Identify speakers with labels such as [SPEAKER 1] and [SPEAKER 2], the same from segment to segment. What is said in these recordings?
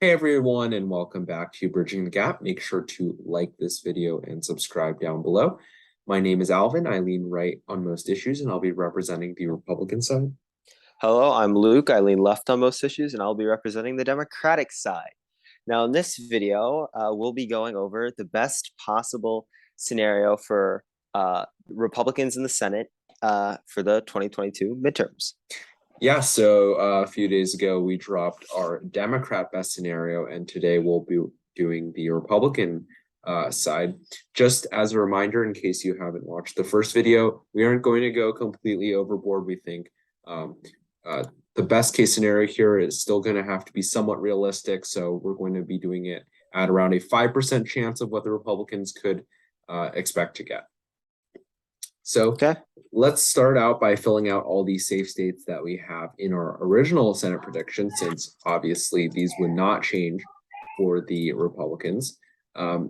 [SPEAKER 1] Hey everyone, and welcome back to Bridging the Gap. Make sure to like this video and subscribe down below. My name is Alvin. I lean right on most issues, and I'll be representing the Republican side.
[SPEAKER 2] Hello, I'm Luke. I lean left on most issues, and I'll be representing the Democratic side. Now, in this video, we'll be going over the best possible scenario for Republicans in the Senate for the 2022 midterms.
[SPEAKER 1] Yeah, so a few days ago, we dropped our Democrat best scenario, and today we'll be doing the Republican side. Just as a reminder, in case you haven't watched the first video, we aren't going to go completely overboard. We think the best case scenario here is still going to have to be somewhat realistic. So we're going to be doing it at around a 5% chance of what the Republicans could expect to get. So let's start out by filling out all these safe states that we have in our original Senate prediction, since obviously these would not change for the Republicans.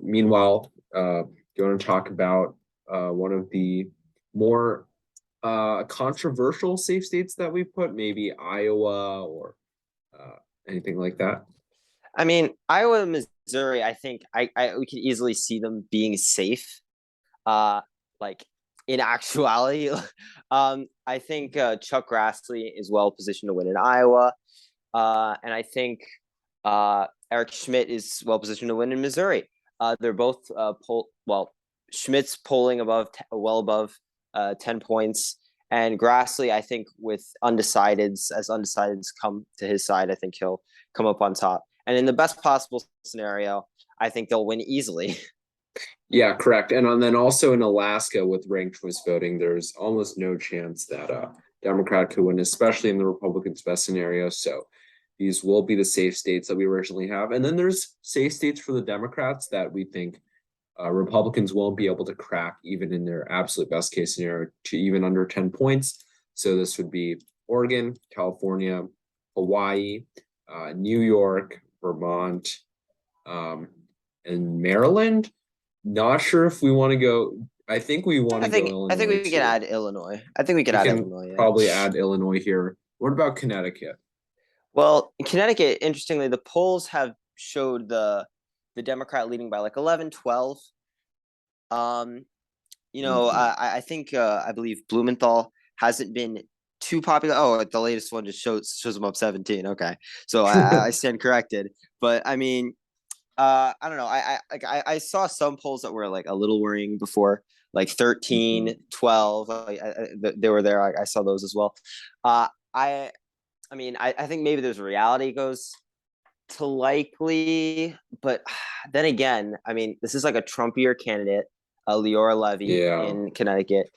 [SPEAKER 1] Meanwhile, you want to talk about one of the more controversial safe states that we put, maybe Iowa or anything like that?
[SPEAKER 2] I mean, Iowa and Missouri, I think we could easily see them being safe. Like in actuality, I think Chuck Grassley is well positioned to win in Iowa, and I think Eric Schmidt is well positioned to win in Missouri. They're both Schmidt's polling well above 10 points, and Grassley, I think, with undecideds, as undecideds come to his side, I think he'll come up on top. And in the best possible scenario, I think they'll win easily.
[SPEAKER 1] Yeah, correct. And then also in Alaska with ranked choice voting, there's almost no chance that Democrat could win, especially in the Republicans' best scenario. So these will be the safe states that we originally have. And then there's safe states for the Democrats that we think Republicans won't be able to crack even in their absolute best case scenario to even under 10 points. So this would be Oregon, California, Hawaii, New York, Vermont, and Maryland. Not sure if we want to go. I think we want to go Illinois.
[SPEAKER 2] I think we can add Illinois. I think we could add Illinois. Yeah.
[SPEAKER 1] Probably add Illinois here. What about Connecticut?
[SPEAKER 2] Well, in Connecticut, interestingly, the polls have showed the Democrat leading by like 11, 12. I think I believe Blumenthal hasn't been too popular. Oh, the latest one just shows him up 17. Okay, so I stand corrected. But I mean, I don't know. I saw some polls that were like a little worrying before, like 13, 12. They were there. I saw those as well. I think maybe there's a reality goes to likely, but then again, I mean, this is like a Trumpier candidate, Leora Levy in Connecticut.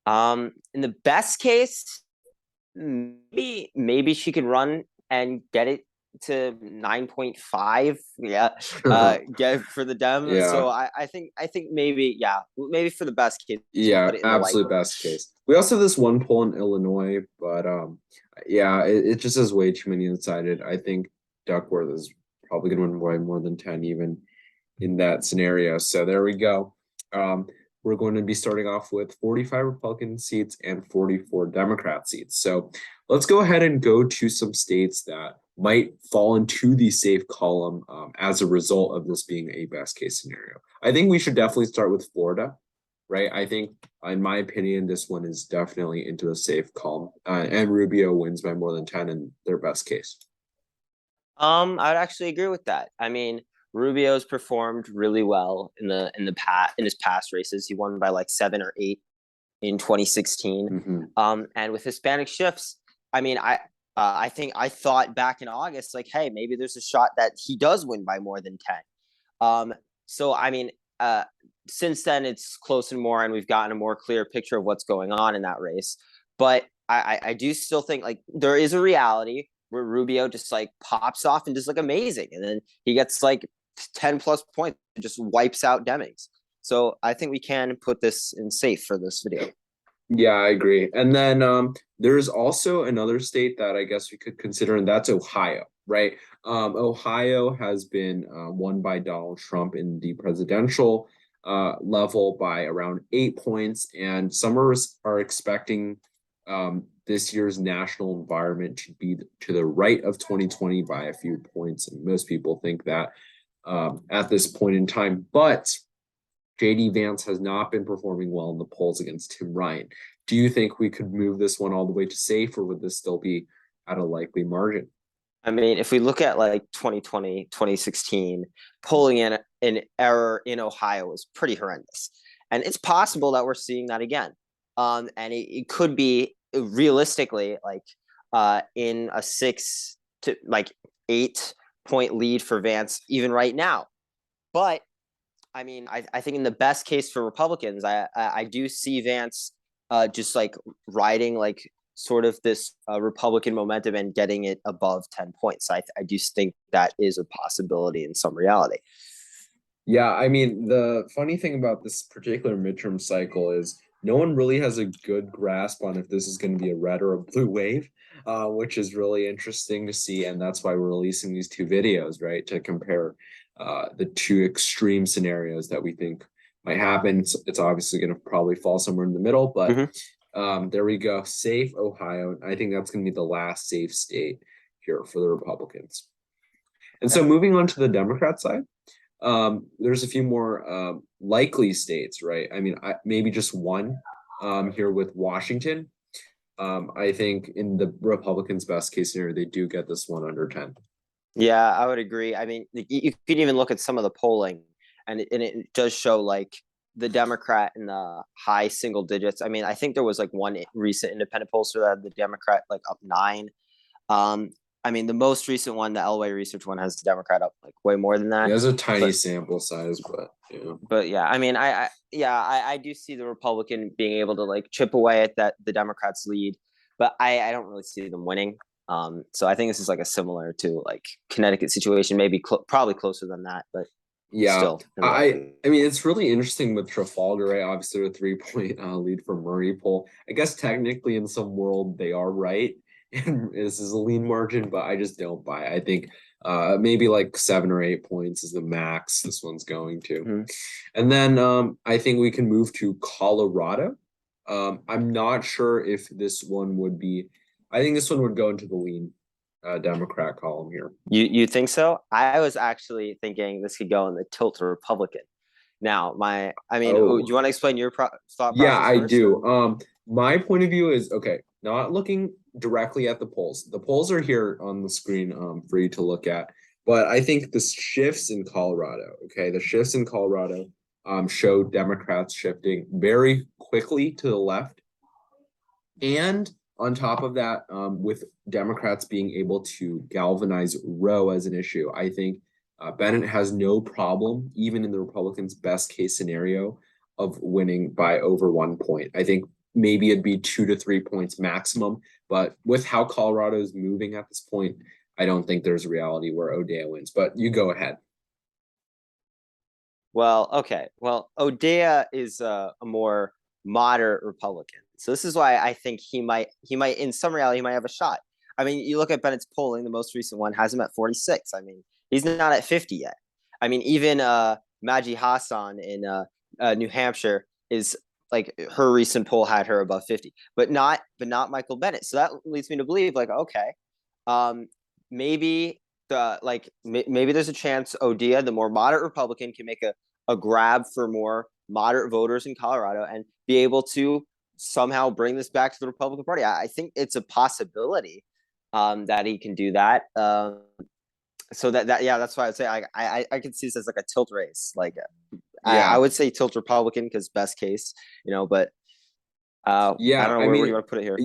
[SPEAKER 2] In the best case, maybe she could run and get it to 9.5. Get it for the Dems. Yeah. So I think maybe for the best case.
[SPEAKER 1] Yeah, absolute best case. We also have this one poll in Illinois, but it just has way too many undecided. I think Duckworth is probably going to win by more than 10 even in that scenario. So there we go. We're going to be starting off with 45 Republican seats and 44 Democrat seats. So let's go ahead and go to some states that might fall into the safe column as a result of this being a best case scenario. I think we should definitely start with Florida, right? I think, in my opinion, this one is definitely into the safe column, and Rubio wins by more than 10 in their best case.
[SPEAKER 2] I'd actually agree with that. I mean, Rubio's performed really well in his past races. He won by like 7 or 8 in 2016. And with Hispanic shifts, I mean, I think I thought back in August, like, hey, maybe there's a shot that he does win by more than 10. So I mean, since then it's close and more, and we've gotten a more clear picture of what's going on in that race. But I do still think like there is a reality where Rubio just like pops off and just like amazing, and then he gets like 10 plus points and just wipes out Demings. So I think we can put this in safe for this video.
[SPEAKER 1] Yeah, I agree. And then there's also another state that I guess we could consider, and that's Ohio, right? Ohio has been won by Donald Trump in the presidential level by around 8 points, and some are expecting this year's national environment should be to the right of 2020 by a few points, and most people think that at this point in time. But JD Vance has not been performing well in the polls against Tim Ryan. Do you think we could move this one all the way to safe, or would this still be at a likely margin?
[SPEAKER 2] I mean, if we look at like 2020, 2016, polling in an error in Ohio was pretty horrendous. And it's possible that we're seeing that again. And it could be realistically like in a 6 to like 8 point lead for Vance even right now. But I mean, I think in the best case for Republicans, I do see Vance just like riding like sort of this Republican momentum and getting it above 10 points. I do think that is a possibility in some reality.
[SPEAKER 1] Yeah, I mean, the funny thing about this particular midterm cycle is no one really has a good grasp on if this is going to be a red or a blue wave, which is really interesting to see. And that's why we're releasing these two videos, right, to compare the two extreme scenarios that we think might happen. It's obviously going to probably fall somewhere in the middle, but there we go. Safe Ohio. I think that's going to be the last safe state here for the Republicans. And so moving on to the Democrat side, there's a few more likely states, right? I mean, maybe just one here with Washington. I think in the Republicans' best case scenario, they do get this one under 10.
[SPEAKER 2] Yeah, I would agree. I mean, you can even look at some of the polling, and it does show like the Democrat in the high single digits. I mean, I think there was like one recent independent pollster that had the Democrat like up 9. I mean, the most recent one, the Elway research one, has the Democrat up like way more than that.
[SPEAKER 1] It has a tiny sample size, but yeah.
[SPEAKER 2] But yeah, I mean, I do see the Republican being able to like chip away at the Democrats' lead, but I don't really see them winning. So I think this is like a similar to like Connecticut situation, maybe probably closer than that, but
[SPEAKER 1] yeah,
[SPEAKER 2] still.
[SPEAKER 1] I mean, it's really interesting with Trafalgar, right? Obviously, a 3-point lead for Murray poll. I guess technically, in some world, they are right, and this is a lean margin, but I just don't buy it. I think maybe like 7 or 8 points is the max this one's going to. And then I think we can move to Colorado. I'm not sure if this one would be. I think this one would go into the lean Democrat column here.
[SPEAKER 2] You think so? I was actually thinking this could go in the tilt to Republican. Now, do you want to explain your thought process?
[SPEAKER 1] Yeah, I do. My point of view is okay. Not looking directly at the polls. The polls are here on the screen for you to look at. But I think the shifts in Colorado. Okay, the shifts in Colorado show Democrats shifting very quickly to the left, and on top of that, with Democrats being able to galvanize Roe as an issue, I think Bennett has no problem, even in the Republicans' best case scenario, of winning by over 1 point. I think maybe it'd be 2 to 3 points maximum, but with how Colorado is moving at this point, I don't think there's a reality where O'Dea wins. But you go ahead.
[SPEAKER 2] Well, okay. Well, O'Dea is a more moderate Republican. So this is why I think he might in some reality he might have a shot. I mean, you look at Bennett's polling, the most recent one has him at 46. I mean, he's not at 50 yet. I mean, even Maji Hassan in New Hampshire is like her recent poll had her above 50, but not Michael Bennett. So that leads me to believe like, okay, maybe maybe there's a chance O'Dea, the more moderate Republican, can make a grab for more moderate voters in Colorado and be able to somehow bring this back to the Republican Party. I think it's a possibility that he can do that. So that's why I'd say I can see this as like a tilt race. Like I would say tilt Republican because best case, but I don't know where you want to put it here.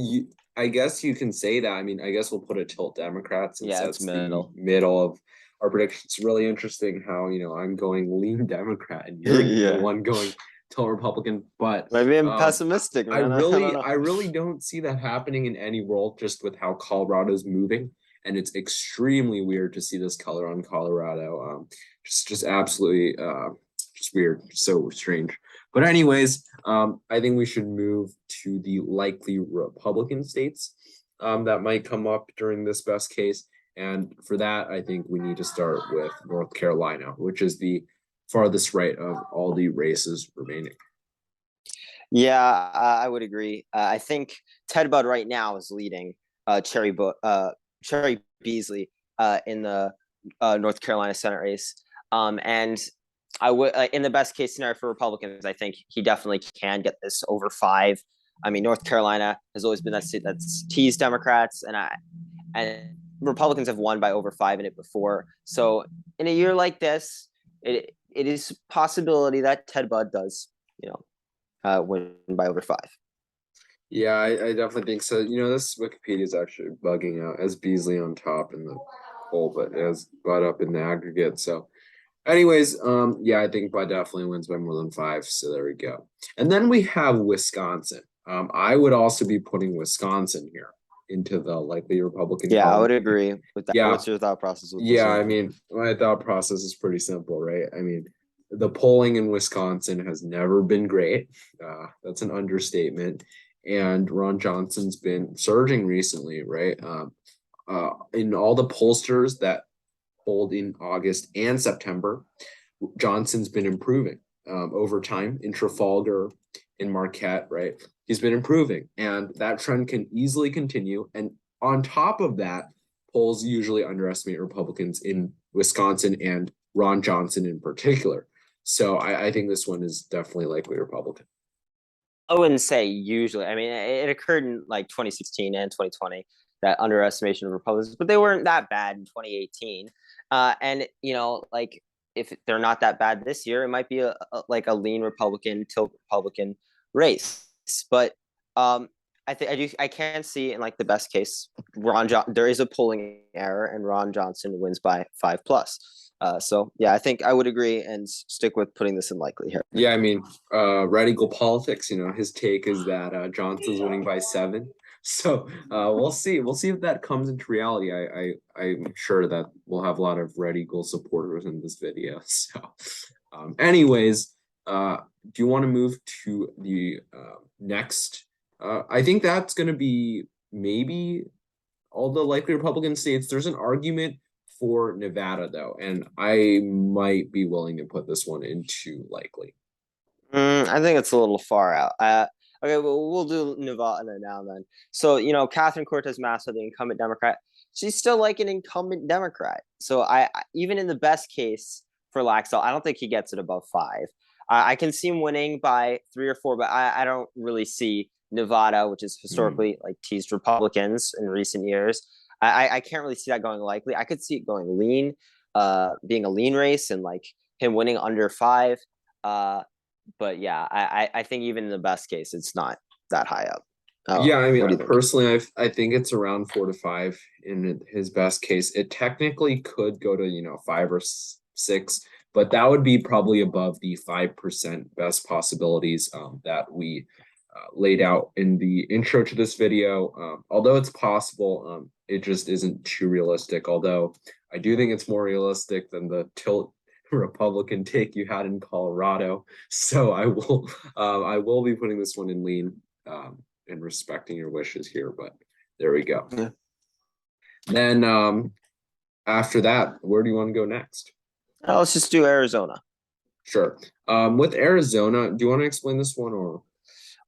[SPEAKER 1] I guess you can say that. I mean, I guess we'll put a tilt Democrats since that's
[SPEAKER 2] the
[SPEAKER 1] middle of our prediction. It's really interesting how I'm going lean Democrat and you're the one going tilt Republican. But
[SPEAKER 2] maybe I'm pessimistic. Man.
[SPEAKER 1] I really don't see that happening in any world, just with how Colorado's moving. And it's extremely weird to see this color on Colorado. Just absolutely just weird, so strange. But anyways, I think we should move to the likely Republican states that might come up during this best case. And for that, I think we need to start with North Carolina, which is the farthest right of all the races remaining.
[SPEAKER 2] Yeah, I would agree. I think Ted Budd right now is leading Cherry Beasley in the North Carolina Senate race. And I would, in the best case scenario for Republicans, I think he definitely can get this over 5. I mean, North Carolina has always been that state that's teased Democrats, and Republicans have won by over 5 in it before. So in a year like this, it is a possibility that Ted Budd does, win by over 5.
[SPEAKER 1] Yeah, I definitely think so. This Wikipedia is actually bugging out as Beasley on top in the poll, but as Bud up in the aggregate. So, anyways, yeah, I think Bud definitely wins by more than 5. So there we go. And then we have Wisconsin. I would also be putting Wisconsin here into the likely Republican
[SPEAKER 2] Yeah, I
[SPEAKER 1] column.
[SPEAKER 2] would agree with that.
[SPEAKER 1] Yeah.
[SPEAKER 2] What's your thought process with this
[SPEAKER 1] Yeah,
[SPEAKER 2] one?
[SPEAKER 1] I mean, my thought process is pretty simple, right? I mean, the polling in Wisconsin has never been great. That's an understatement. And Ron Johnson's been surging recently, right? In all the pollsters that polled in August and September, Johnson's been improving over time in Trafalgar, in Marquette, right? He's been improving, and that trend can easily continue. And on top of that, polls usually underestimate Republicans in Wisconsin and Ron Johnson in particular. So I think this one is definitely likely Republican.
[SPEAKER 2] I wouldn't say usually. I mean, it occurred in like 2016 and 2020, that underestimation of Republicans, but they weren't that bad in 2018. And like if they're not that bad this year, it might be like a lean Republican, tilt Republican race. But I can see in like the best case, there is a polling error and Ron Johnson wins by 5 plus. So yeah, I think I would agree and stick with putting this in likely here.
[SPEAKER 1] Yeah, I mean, radical politics, his take is that Johnson's winning by 7. So we'll see. We'll see if that comes into reality. I'm sure that we'll have a lot of radical supporters in this video. So anyways, do you want to move to the next? I think that's gonna be maybe all the likely Republican states. There's an argument for Nevada though, and I might be willing to put this one into likely.
[SPEAKER 2] I think it's a little far out. Okay, well, we'll do Nevada now then. So, Catherine Cortez Masto, the incumbent Democrat, she's still like an incumbent Democrat. So, even in the best case for Laxalt, I don't think he gets it above 5. I can see him winning by 3 or 4, but I don't really see Nevada, which is historically like teased Republicans in recent years. I can't really see that going likely. I could see it going lean, being a lean race and like him winning under 5. But yeah, I think even in the best case, it's not that high up.
[SPEAKER 1] Yeah, I mean,
[SPEAKER 2] what do you think?
[SPEAKER 1] personally, I think it's around 4 to 5 in his best case. It technically could go to 5 or 6, but that would be probably above the 5% best possibilities that we laid out in the intro to this video. Although it's possible, it just isn't too realistic. Although I do think it's more realistic than the tilt Republican take you had in Colorado. So I will be putting this one in lean and respecting your wishes here, but there we go.
[SPEAKER 2] Yeah.
[SPEAKER 1] Then after that, where do you want to go next?
[SPEAKER 2] Let's just do Arizona.
[SPEAKER 1] Sure. With Arizona, do you want to explain this one or?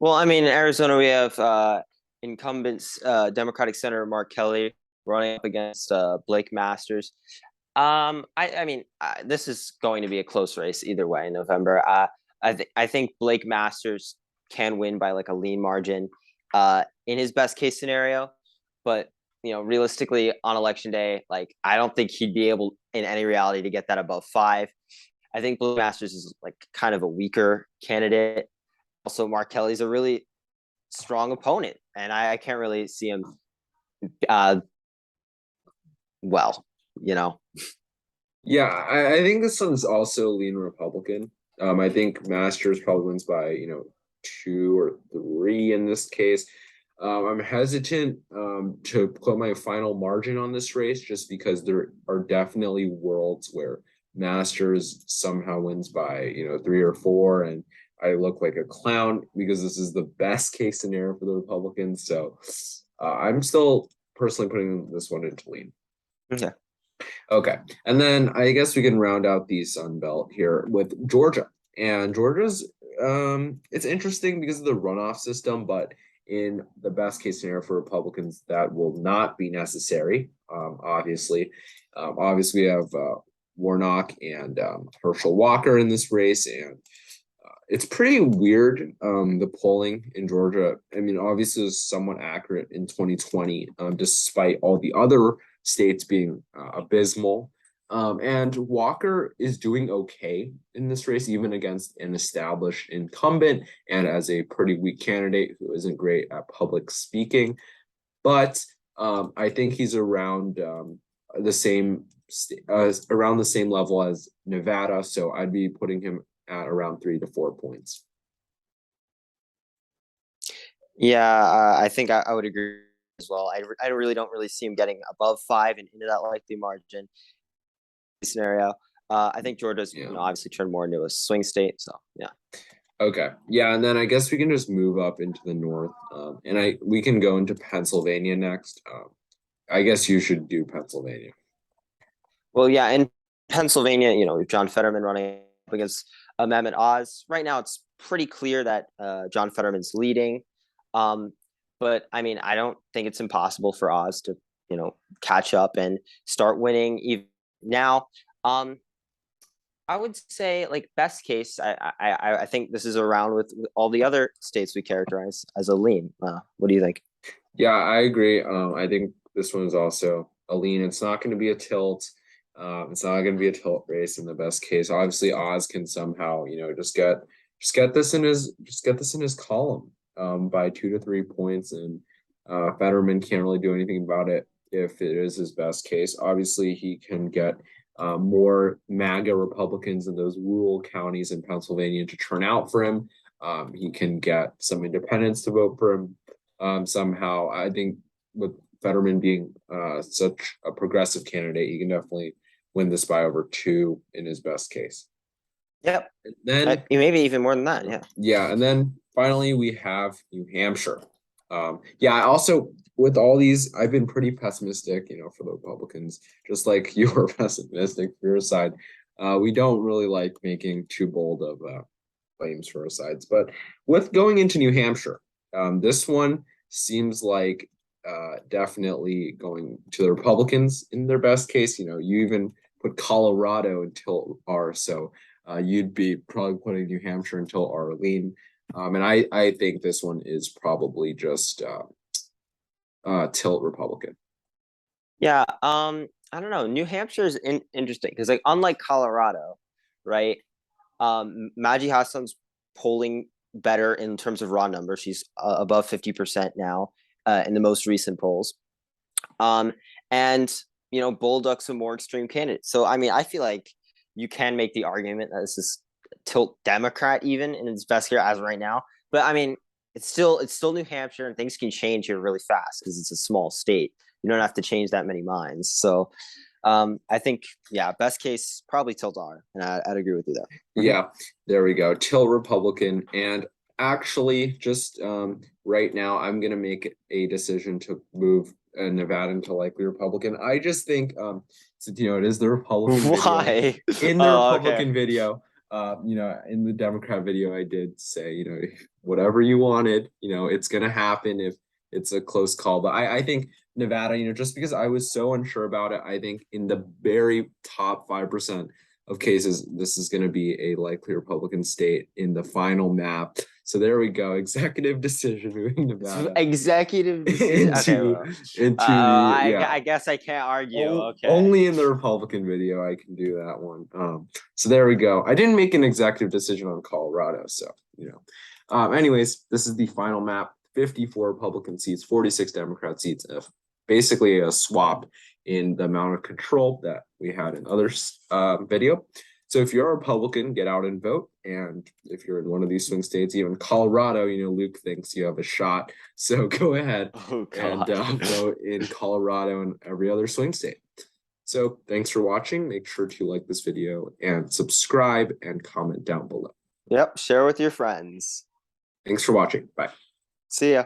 [SPEAKER 2] Well, I mean, in Arizona, we have incumbents, Democratic Senator Mark Kelly running up against Blake Masters. I mean, this is going to be a close race either way in November. I think Blake Masters can win by like a lean margin in his best case scenario, but realistically on election day, like I don't think he'd be able in any reality to get that above 5. I think Blake Masters is like kind of a weaker candidate. Also, Mark Kelly's a really strong opponent, and I can't really see him well.
[SPEAKER 1] Yeah, I think this one's also lean Republican. I think Masters probably wins by 2 or 3 in this case. I'm hesitant to put my final margin on this race just because there are definitely worlds where Masters somehow wins by 3 or 4, and I look like a clown because this is the best case scenario for the Republicans. So I'm still personally putting this one into lean.
[SPEAKER 2] Okay.
[SPEAKER 1] Okay, and then I guess we can round out the Sun Belt here with Georgia. And Georgia's it's interesting because of the runoff system, but in the best case scenario for Republicans, that will not be necessary. Obviously, we have Warnock and Herschel Walker in this race, and it's pretty weird. The polling in Georgia, I mean, obviously it was somewhat accurate in 2020, despite all the other states being abysmal. And Walker is doing okay in this race, even against an established incumbent and as a pretty weak candidate who isn't great at public speaking. But I think he's around the same around the same level as Nevada, so I'd be putting him at around 3 to 4 points.
[SPEAKER 2] Yeah, I think I would agree as well. I really don't really see him getting above 5 and into that likely margin scenario. I think Georgia's obviously turned more into a swing state, so yeah.
[SPEAKER 1] Okay, yeah, and then I guess we can just move up into the north, and we can go into Pennsylvania next. I guess you should do Pennsylvania.
[SPEAKER 2] Well, yeah, in Pennsylvania, John Fetterman running up against Mehmet Oz. Right now, it's pretty clear that John Fetterman's leading. But I mean, I don't think it's impossible for Oz to, catch up and start winning even now. I would say, like, best case, I think this is around with all the other states we characterize as a lean. What do you think?
[SPEAKER 1] Yeah, I agree. I think this one is also a lean. It's not going to be a tilt. It's not going to be a tilt race in the best case. Obviously, Oz can somehow, just get this in his column by 2 to 3 points, and Fetterman can't really do anything about it if it is his best case. Obviously, he can get more MAGA Republicans in those rural counties in Pennsylvania to turn out for him. He can get some independents to vote for him somehow. I think with Fetterman being such a progressive candidate, he can definitely win this by over 2 in his best case.
[SPEAKER 2] Yep.
[SPEAKER 1] And then
[SPEAKER 2] maybe even more than that. Yeah.
[SPEAKER 1] Yeah, and then finally we have New Hampshire. I also, with all these, I've been pretty pessimistic, for the Republicans, just like you were pessimistic for your side. We don't really like making too bold of claims for our sides, but with going into New Hampshire, this one seems like definitely going to the Republicans in their best case. You even put Colorado until R, so you'd be probably putting New Hampshire until R lean. And I think this one is probably just tilt Republican.
[SPEAKER 2] Yeah, I don't know. New Hampshire is interesting because, like, unlike Colorado, right? Maggie Hassan's polling better in terms of raw numbers. She's above 50% now in the most recent polls. And Bolduc's a more extreme candidate. So I mean, I feel like you can make the argument that this is tilt Democrat even in its best year as right now. But I mean, it's still New Hampshire, and things can change here really fast because it's a small state. You don't have to change that many minds. So I think, best case probably tilt R, and I'd agree with you there.
[SPEAKER 1] Yeah, there we go. Tilt Republican. And actually, just right now, I'm gonna make a decision to move Nevada into likely Republican. I just think it is the Republican
[SPEAKER 2] Why?
[SPEAKER 1] video. In the Republican video, in the Democrat video, I did say, whatever you wanted, it's gonna happen if it's a close call. But I think Nevada, just because I was so unsure about it, I think in the very top 5% of cases, this is going to be a likely Republican state in the final map. So there we go. Executive decision moving Nevada.
[SPEAKER 2] Executive decision. I guess I can't argue. Okay.
[SPEAKER 1] Only in the Republican video I can do that one. So there we go. I didn't make an executive decision on Colorado, so anyways, this is the final map. 54 Republican seats, 46 Democrat seats. Basically a swap in the amount of control that we had in others video. So if you're a Republican, get out and vote. And if you're in one of these swing states, even Colorado, Luke thinks you have a shot. So go ahead and vote in Colorado and every other swing state. So thanks for watching. Make sure to like this video and subscribe and comment down below.
[SPEAKER 2] Yep, share with your friends.
[SPEAKER 1] Thanks for watching. Bye.
[SPEAKER 2] See ya.